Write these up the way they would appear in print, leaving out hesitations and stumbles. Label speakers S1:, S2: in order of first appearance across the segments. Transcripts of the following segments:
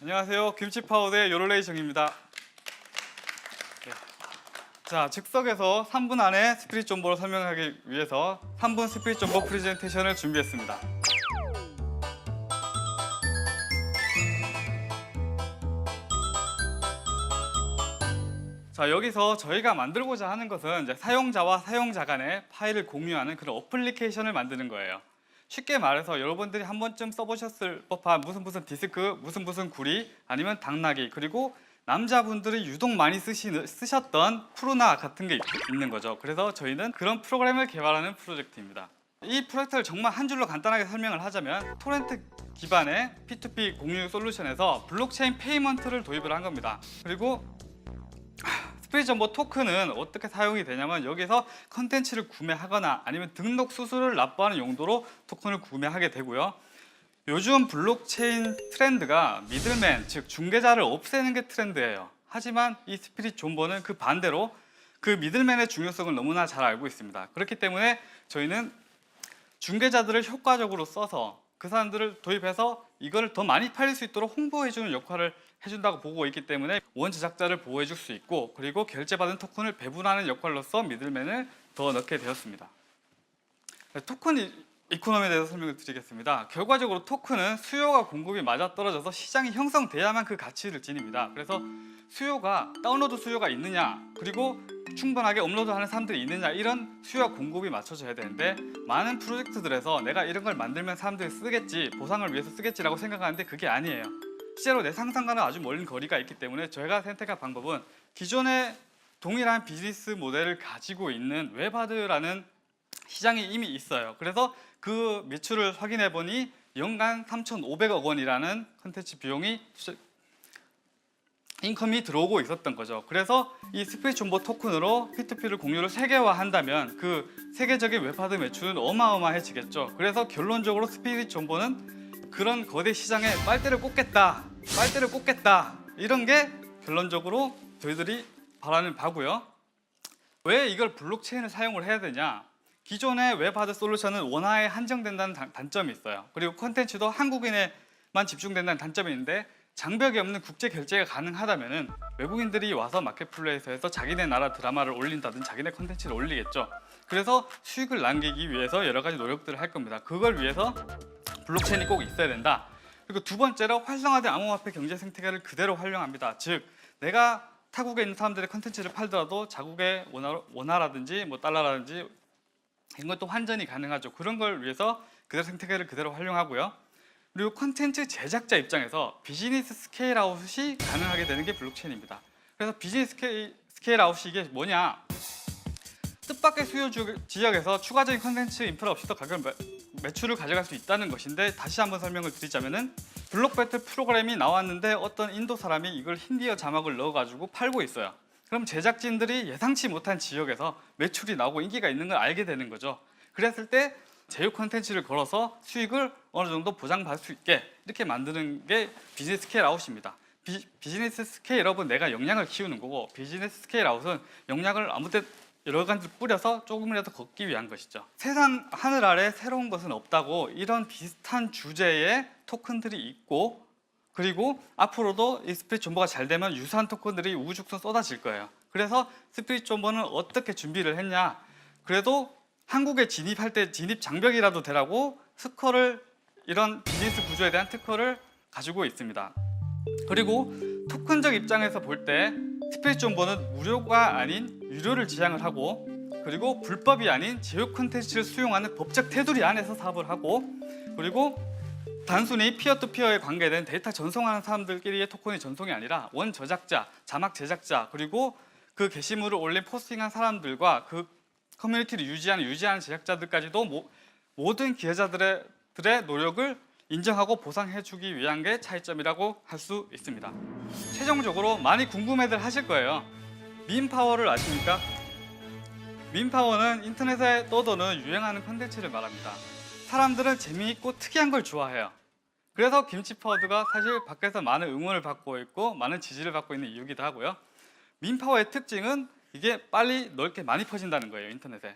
S1: 안녕하세요. 김치파우더의 요롤레이정입니다. 자, 즉석에서 3분 안에 스피릿 존버를 설명하기 위해서 3분 스피릿 존버 프레젠테이션을 준비했습니다. 자, 여기서 저희가 만들고자 하는 것은 이제 사용자와 사용자 간의 파일을 공유하는 그런 어플리케이션을 만드는 거예요. 쉽게 말해서 여러분들이 한 번쯤 써보셨을 법한 무슨 디스크, 무슨 구리, 아니면 당나귀, 그리고 남자분들이 유독 많이 쓰셨던 프로나 같은 게 있는 거죠. 그래서 저희는 그런 프로그램을 개발하는 프로젝트입니다. 이 프로젝트를 정말 한 줄로 간단하게 설명을 하자면 토렌트 기반의 P2P 공유 솔루션에서 블록체인 페이먼트를 도입을 한 겁니다. 그리고 스피릿 존버 토큰은 어떻게 사용이 되냐면 여기서 컨텐츠를 구매하거나 아니면 등록 수수료를 납부하는 용도로 토큰을 구매하게 되고요. 요즘 블록체인 트렌드가 미들맨, 즉 중개자를 없애는 게 트렌드예요. 하지만 이 스피릿 존버는 그 반대로 그 미들맨의 중요성을 너무나 잘 알고 있습니다. 그렇기 때문에 저희는 중개자들을 효과적으로 써서 그 사람들을 도입해서 이거를 더 많이 팔릴 수 있도록 홍보해주는 역할을 해준다고 보고 있기 때문에 원 제작자를 보호해줄 수 있고, 그리고 결제받은 토큰을 배분하는 역할로서 미들맨을 더 넣게 되었습니다. 토큰 이코노미에 대해서 설명을 드리겠습니다. 결과적으로 토큰은 수요와 공급이 맞아떨어져서 시장이 형성돼야만 그 가치를 지닙니다. 그래서 수요가 다운로드 수요가 있느냐, 그리고 충분하게 업로드하는 사람들이 있느냐, 이런 수요와 공급이 맞춰져야 되는데 많은 프로젝트들에서 내가 이런 걸 만들면 사람들이 쓰겠지, 보상을 위해서 쓰겠지라고 생각하는데 그게 아니에요. 실제로 내 상상과는 아주 멀린 거리가 있기 때문에 저희가 선택한 방법은 기존의 동일한 비즈니스 모델을 가지고 있는 웹하드라는 시장이 이미 있어요. 그래서 그 매출을 확인해 보니 연간 3,500억 원이라는 컨텐츠 비용이 인컴이 들어오고 있었던 거죠. 그래서 이 스피릿 존버 토큰으로 P2P를 공유를 세계화한다면 그 세계적인 웹하드 매출은 어마어마해지겠죠. 그래서 결론적으로 스피릿 존버는 그런 거대 시장에 빨대를 꽂겠다 이런 게 결론적으로 저희들이 바라는 바고요. 왜 이걸 블록체인을 사용을 해야 되냐? 기존의 웹하드 솔루션은 원화에 한정된다는 단점이 있어요. 그리고 콘텐츠도 한국인에만 집중된다는 단점이 있는데 장벽이 없는 국제 결제가 가능하다면 외국인들이 와서 마켓플레이스에서 자기네 나라 드라마를 올린다든지 자기네 콘텐츠를 올리겠죠. 그래서 수익을 남기기 위해서 여러 가지 노력들을 할 겁니다. 그걸 위해서 블록체인이 꼭 있어야 된다. 그리고 두 번째로 활성화된 암호화폐 경제 생태계를 그대로 활용합니다. 즉 내가 타국에 있는 사람들의 콘텐츠를 팔더라도 자국의 원화라든지 뭐 달러라든지 이런 것도 환전이 가능하죠. 그런 걸 위해서 그대로 생태계를 그대로 활용하고요. 그리고 콘텐츠 제작자 입장에서 비즈니스 스케일 아웃이 가능하게 되는 게 블록체인입니다. 그래서 비즈니스 스케일 아웃이 이게 뭐냐? 뜻밖의 수요 지역에서 추가적인 콘텐츠 인프라 없이도 가격 매출을 가져갈 수 있다는 것인데, 다시 한번 설명을 드리자면은 블록 배틀 프로그램이 나왔는데 어떤 인도 사람이 이걸 힌디어 자막을 넣어가지고 팔고 있어요. 그럼 제작진들이 예상치 못한 지역에서 매출이 나오고 인기가 있는 걸 알게 되는 거죠. 그랬을 때 제휴 콘텐츠를 걸어서 수익을 어느 정도 보장받을 수 있게 이렇게 만드는 게 비즈니스 스케일 아웃입니다. 비즈니스 스케일업은 내가 역량을 키우는 거고, 비즈니스 스케일 아웃은 역량을 아무데 여러 가지 뿌려서 조금이라도 걷기 위한 것이죠. 세상 하늘 아래 새로운 것은 없다고, 이런 비슷한 주제의 토큰들이 있고, 그리고 앞으로도 이 스피릿 존버가 잘 되면 유사한 토큰들이 우후죽순 쏟아질 거예요. 그래서 스피릿 존버는 어떻게 준비를 했냐? 그래도 한국에 진입할 때 진입 장벽이라도 되라고 특허를, 이런 비즈니스 구조에 대한 특허를 가지고 있습니다. 그리고 토큰적 입장에서 볼 때 스피릿 존버는 무료가 아닌 유료를 지향을 하고, 그리고 불법이 아닌 제휴 콘텐츠를 수용하는 법적 테두리 안에서 사업을 하고, 그리고 단순히 피어투피어에 관계된 데이터 전송하는 사람들끼리의 토큰이 전송이 아니라 원 저작자, 자막 제작자, 그리고 그 게시물을 올린 포스팅한 사람들과 그 커뮤니티를 유지하는 제작자들까지도 모든 기여자들의 노력을 인정하고 보상해주기 위한 게 차이점이라고 할 수 있습니다. 최종적으로 많이 궁금해들 하실 거예요. 밈파워를 아십니까? 밈파워는 인터넷에 떠도는 유행하는 콘텐츠를 말합니다. 사람들은 재미있고 특이한 걸 좋아해요. 그래서 김치파우더가 사실 밖에서 많은 응원을 받고 있고 많은 지지를 받고 있는 이유기도 하고요. 밈파워의 특징은 이게 빨리 넓게 많이 퍼진다는 거예요, 인터넷에.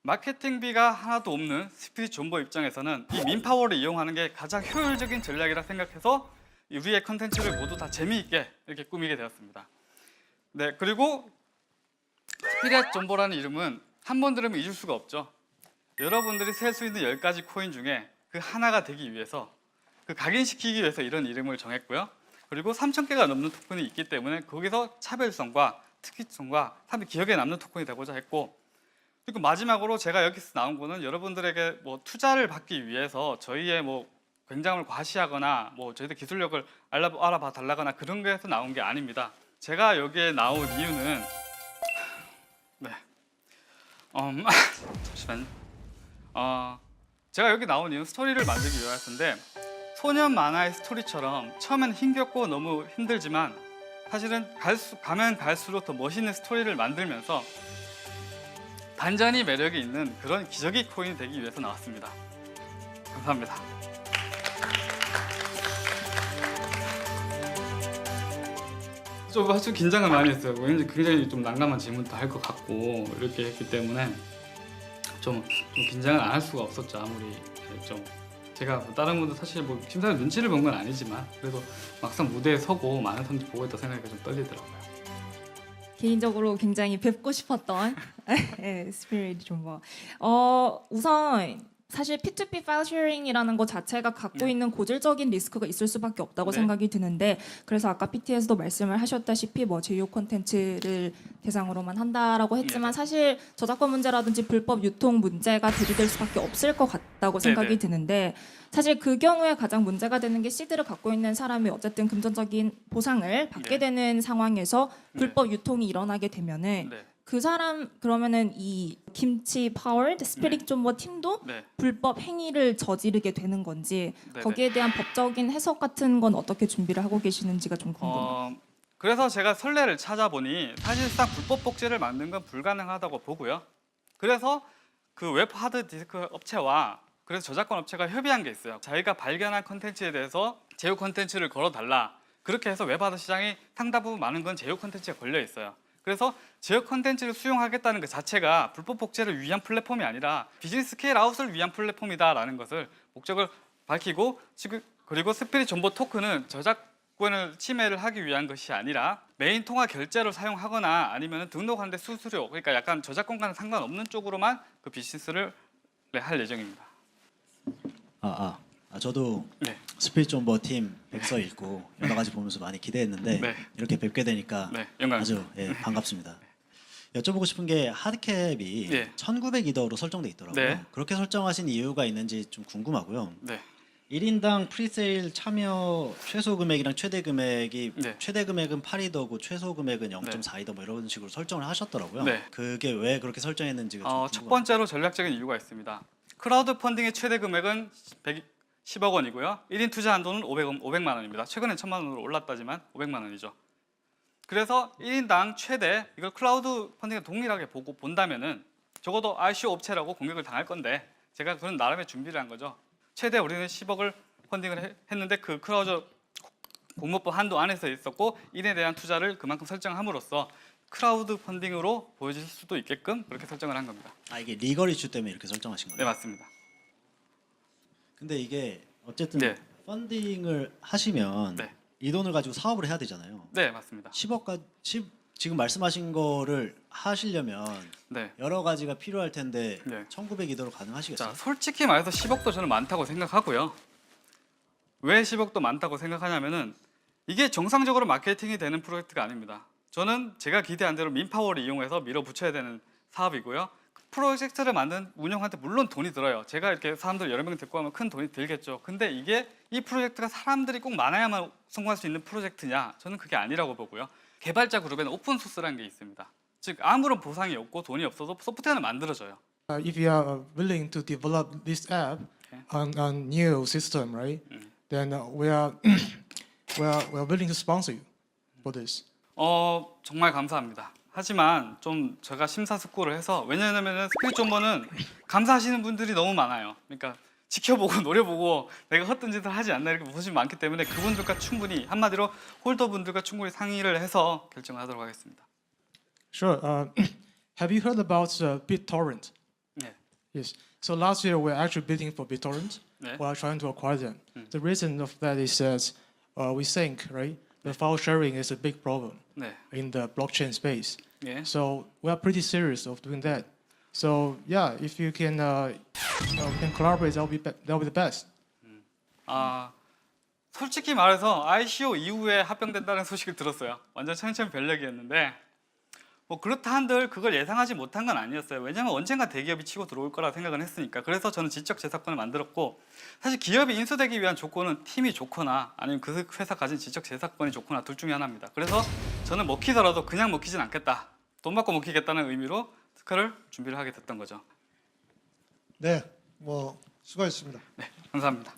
S1: 마케팅비가 하나도 없는 스피릿 존버 입장에서는 이 밈파워를 이용하는 게 가장 효율적인 전략이라 생각해서 우리의 컨텐츠를 모두 다 재미있게 이렇게 꾸미게 되었습니다. 네, 그리고 스피릿 존버라는 이름은 한 번 들으면 잊을 수가 없죠. 여러분들이 셀 수 있는 10가지 코인 중에 그 하나가 되기 위해서, 그 각인시키기 위해서 이런 이름을 정했고요. 그리고 3,000개가 넘는 토큰이 있기 때문에 거기서 차별성과 특이성과 사람들이 기억에 남는 토큰이 되고자 했고, 그리고 마지막으로 제가 여기서 나온 거는 여러분들에게 뭐 투자를 받기 위해서 저희의 뭐 굉장을 과시하거나 뭐 저희들 기술력을 알아봐 달라거나 그런 거에서 나온 게 아닙니다. 제가 여기에 나온 이유는 네, 잠시만요. 제가 여기 나온 이유는 스토리를 만들기 위해서인데, 소년 만화의 스토리처럼 처음엔 힘겹고 너무 힘들지만 사실은 가면 갈수록 더 멋있는 스토리를 만들면서 반전이 매력이 있는 그런 기저귀 코인이 되기 위해서 나왔습니다. 감사합니다. 좀 긴장을 많이 했어요. 왠지 굉장히 좀 난감한 질문도 할 것 같고 이렇게 했기 때문에 좀 긴장을 안 할 수가 없었죠. 아무리 좀 제가 뭐 다른 분들 사실 뭐 심사위 눈치를 본 건 아니지만 그래도 막상 무대에 서고 많은 사람들이 보고 있다 생각하니까 좀 떨리더라고요.
S2: 개인적으로 굉장히 뵙고 싶었던 스피릿 존버. 우선 사실 P2P 파일 쉐어링이라는 것 자체가 갖고 있는 고질적인 리스크가 있을 수밖에 없다고 생각이 드는데, 그래서 아까 PT에서도 말씀을 하셨다시피 뭐 제휴 콘텐츠를 대상으로만 한다라고 했지만 사실 저작권 문제라든지 불법 유통 문제가 대두될 수밖에 없을 것 같다고 생각이 드는데, 사실 그 경우에 가장 문제가 되는 게 시드를 갖고 있는 사람이 어쨌든 금전적인 보상을 받게 되는 상황에서 불법 유통이 일어나게 되면은 그 사람 그러면은 이 김치 파워드 스피릿 존버 팀도 불법 행위를 저지르게 되는 건지 거기에 대한 법적인 해석 같은 건 어떻게 준비를 하고 계시는지가 좀 궁금해요.
S1: 그래서 제가 선례를 찾아보니 사실상 불법 복제를 만든 건 불가능하다고 보고요. 그래서 그 웹 하드 디스크 업체와 그래서 저작권 업체가 협의한 게 있어요. 자기가 발견한 컨텐츠에 대해서 제휴 컨텐츠를 걸어달라. 그렇게 해서 웹 하드 시장이 상당 부분 많은 건 제휴 컨텐츠에 걸려 있어요. 그래서 제휴 컨텐츠를 수용하겠다는 것 자체가 불법 복제를 위한 플랫폼이 아니라 비즈니스 스케일 아웃을 위한 플랫폼이다라는 것을 목적을 밝히고, 그리고 스피릿 존버 토큰은 저작권을 침해를 하기 위한 것이 아니라 메인 통화 결제로 사용하거나 아니면 등록하는데 수수료, 그러니까 약간 저작권과는 상관없는 쪽으로만 그 비즈니스를 할 예정입니다.
S3: 저도 스피릿 존버 팀 백서 읽고 여러 가지 보면서 많이 기대했는데 이렇게 뵙게 되니까 아주 반갑습니다. 여쭤보고 싶은 게 하드캡이 1900이더로 설정돼 있더라고요. 그렇게 설정하신 이유가 있는지 좀 궁금하고요. 1인당 프리세일 참여 최소 금액이랑 최대 금액이 최대 금액은 8이더고 최소 금액은 0.4이더 뭐 이런 식으로 설정을 하셨더라고요. 그게 왜 그렇게 설정했는지가 좀 궁금합니다.
S1: 첫 번째로 전략적인 이유가 있습니다. 크라우드 펀딩의 최대 금액은 10억 원이고요. 1인 투자 한도는 500만 원입니다. 최근에 1,000만 원으로 올랐다지만 500만 원이죠. 그래서 1인당 최대, 이걸 클라우드 펀딩에 동일하게 본다면은 적어도 ICO 업체라고 공격을 당할 건데 제가 그런 나름의 준비를 한 거죠. 최대 우리는 10억을 펀딩을 했는데 그 크라우드 공모법 한도 안에서 있었고 1인에 대한 투자를 그만큼 설정함으로써 크라우드 펀딩으로 보여질 수도 있게끔 그렇게 설정을 한 겁니다.
S3: 이게 리걸 이슈 때문에 이렇게 설정하신 거예요?
S1: 네, 맞습니다.
S3: 근데 이게 어쨌든 펀딩을 하시면 이 돈을 가지고 사업을 해야 되잖아요.
S1: 네, 맞습니다.
S3: 10억까지 지금 말씀하신 거를 하시려면 여러 가지가 필요할 텐데 1900이더로 가능하시겠어요?
S1: 자, 솔직히 말해서 10억도 저는 많다고 생각하고요. 왜 10억도 많다고 생각하냐면은 이게 정상적으로 마케팅이 되는 프로젝트가 아닙니다. 저는 제가 기대한 대로 민파워를 이용해서 밀어붙여야 되는 사업이고요. 프로젝트를 만든 운영한테 물론 돈이 들어요. 제가 이렇게 사람들 여러 명 데리고 가면 큰 돈이 들겠죠. 근데 이 프로젝트가 사람들이 꼭 많아야만 성공할 수 있는 프로젝트냐? 저는 그게 아니라고 보고요. 개발자 그룹에는 오픈소스라는 게 있습니다. 즉 아무런 보상이 없고 돈이 없어도 소프트웨어는 만들어져요.
S4: If you are willing to develop this app on a new system, right? Then we are willing to sponsor you for this.
S1: 정말 감사합니다. 하지만 좀 제가 심사숙고를 해서, 왜냐하면 스피릿 존버는 감사하시는 분들이 너무 많아요. 그러니까 지켜보고 노려보고 내가 헛된 짓을 하지 않나 이렇게 보시면 많기 때문에 그분들과 충분히, 한마디로 홀더분들과 충분히 상의를 해서 결정을 하도록 하겠습니다.
S4: Sure. Have you heard about BitTorrent?
S1: 네.
S4: Yes. So last year we were actually bidding for BitTorrent
S1: 네.
S4: while trying to acquire them. The reason of that is that we think, right, the file sharing is a big problem
S1: 네.
S4: in the blockchain space.
S1: 예.
S4: So we are pretty serious of doing that. So yeah, if you can collaborate, that'll be the best.
S1: 아, 솔직히 말해서 ICO 이후에 합병된다는 소식을 들었어요. 완전 천천별력이었는데 뭐 그렇다 한들 그걸 예상하지 못한 건 아니었어요. 왜냐하면 언젠가 대기업이 치고 들어올 거라 생각은 했으니까. 그래서 저는 지적재산권을 만들었고, 사실 기업이 인수되기 위한 조건은 팀이 좋거나 아니면 그 회사 가진 지적재산권이 좋거나 둘 중에 하나입니다. 그래서 저는 먹히더라도 그냥 먹히진 않겠다, 돈 받고 먹히겠다는 의미로 특허를 준비를 하게 됐던 거죠.
S5: 네, 뭐 수고하셨습니다.
S1: 네, 감사합니다.